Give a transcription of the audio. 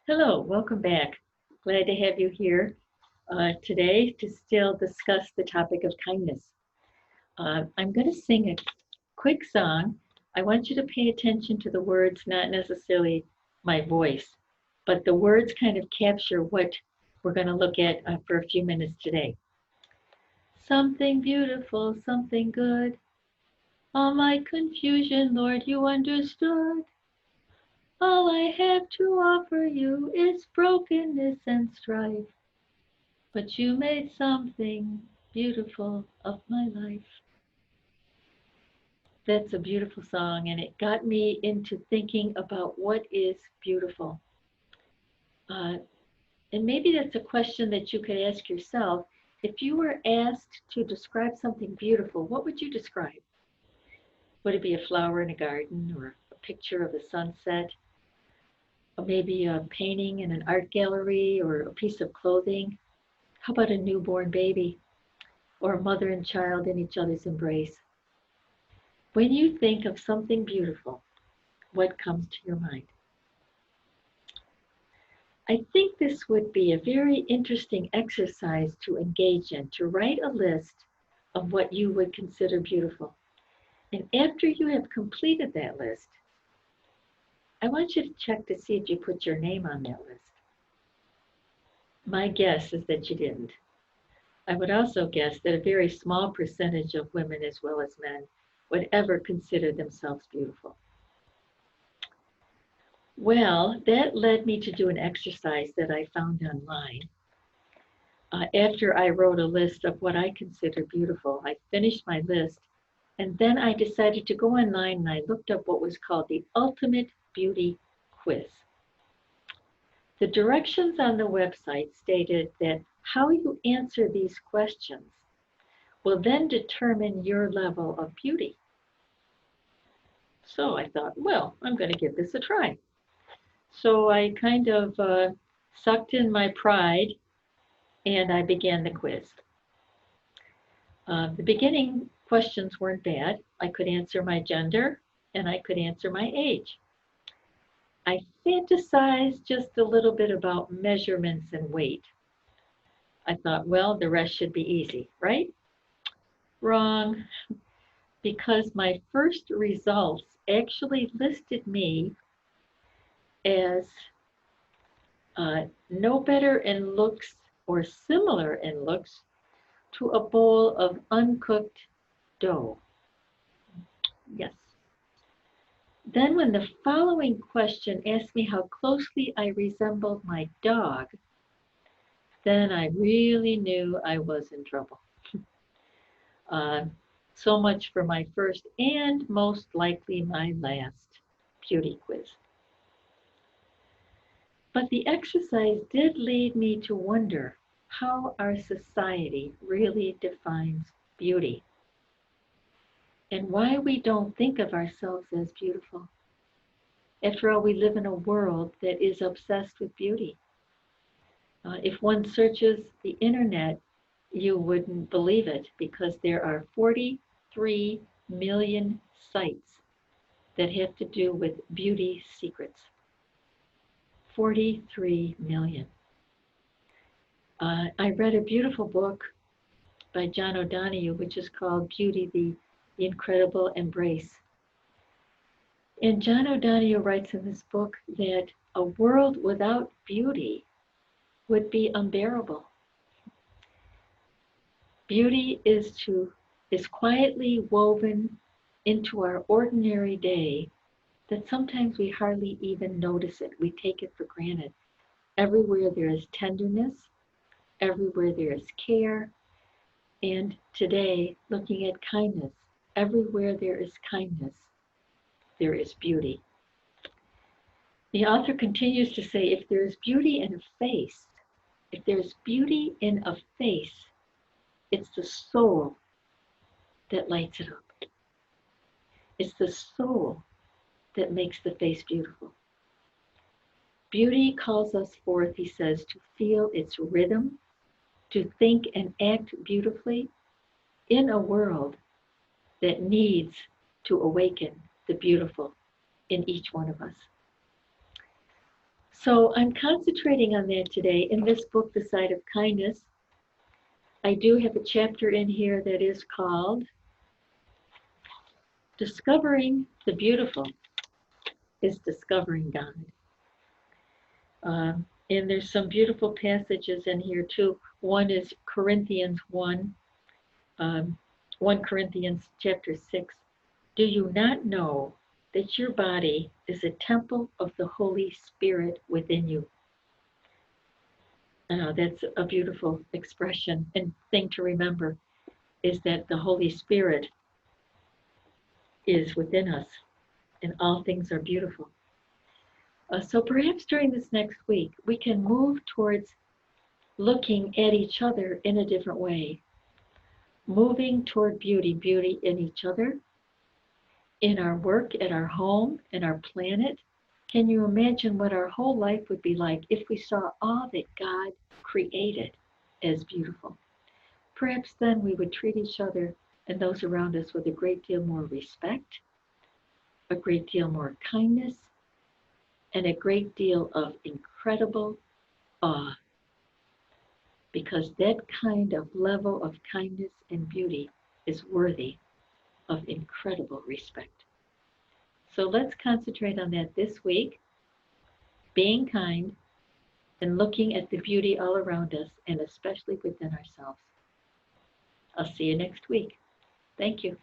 Hello, welcome back. Glad to have you here today to still discuss the topic of kindness. I'm going to sing a quick song. I want you to pay attention to the words, not necessarily my voice, but the words kind of capture what we're going to look at for a few minutes today. Something beautiful, something good. All my confusion, Lord, you understood. All I have to offer you is brokenness and strife. But you made something beautiful of my life. That's a beautiful song, and it got me into thinking about what is beautiful. Uh, and maybe that's a question that you could ask yourself. If you were asked to describe something beautiful, what would you describe? Would it be a flower in a garden, or a picture of a sunset, or maybe a painting in an art gallery, or a piece of clothing? How about a newborn baby, or a mother and child in each other's embrace? When you think of something beautiful, what comes to your mind? I think this would be a very interesting exercise to engage in, to write a list of what you would consider beautiful. And after you have completed that list, I want you to check to see if you put your name on that list. My guess is that you didn't. I would also guess that a very small percentage of women as well as men would ever consider themselves beautiful. Well, that led me to do an exercise that I found online. After I wrote a list of what I consider beautiful, I finished my list, and then I decided to go online and I looked up what was called the Ultimate Beauty Quiz. The directions on the website stated that how you answer these questions will then determine your level of beauty. So I thought, well, I'm going to give this a try. So I kind of sucked in my pride and I began the quiz. The beginning questions weren't bad. I could answer my gender and I could answer my age. I fantasized just a little bit about measurements and weight. I thought, well, the rest should be easy, right? Wrong, because my first results actually listed me as no better in looks or similar in looks to a bowl of uncooked dough. Yes. Then, when the following question asked me how closely I resembled my dog, then I really knew I was in trouble. Uh, so much for my first and most likely my last beauty quiz. But the exercise did lead me to wonder how our society really defines beauty and why we don't think of ourselves as beautiful. After all, we live in a world that is obsessed with beauty. If one searches the internet, you wouldn't believe it because there are 43 million sites that have to do with beauty secrets. 43 million. I read a beautiful book by John O'Donohue, which is called Beauty, the Incredible Embrace. And John O'Donohue writes in this book that a world without beauty would be unbearable. Beauty is quietly woven into our ordinary day that sometimes we hardly even notice it. We take it for granted. Everywhere there is tenderness, everywhere there is care, and today, looking at kindness, everywhere there is kindness, there is beauty. The author continues to say, if there is beauty in a face, if there's beauty in a face, it's the soul that lights it up. It's the soul that makes the face beautiful. Beauty calls us forth, he says, to feel its rhythm, to think and act beautifully in a world that needs to awaken the beautiful in each one of us. So I'm concentrating on that today. In this book, The Side of Kindness, I do have a chapter in here that is called Discovering the Beautiful is Discovering God. And there's some beautiful passages in here too. One is Corinthians 1, 1 Corinthians chapter 6. Do you not know that your body is a temple of the Holy Spirit within you? That's a beautiful expression and thing to remember is that the Holy Spirit is within us and all things are beautiful. So perhaps during this next week, we can move towards looking at each other in a different way, moving toward beauty, beauty in each other, in our work, at our home, in our planet. Can you imagine what our whole life would be like if we saw all that God created as beautiful? Perhaps then we would treat each other and those around us with a great deal more respect, a great deal more kindness, and a great deal of incredible awe. Because that kind of level of kindness and beauty is worthy of incredible respect. So let's concentrate on that this week, being kind and looking at the beauty all around us and especially within ourselves. I'll see you next week. Thank you.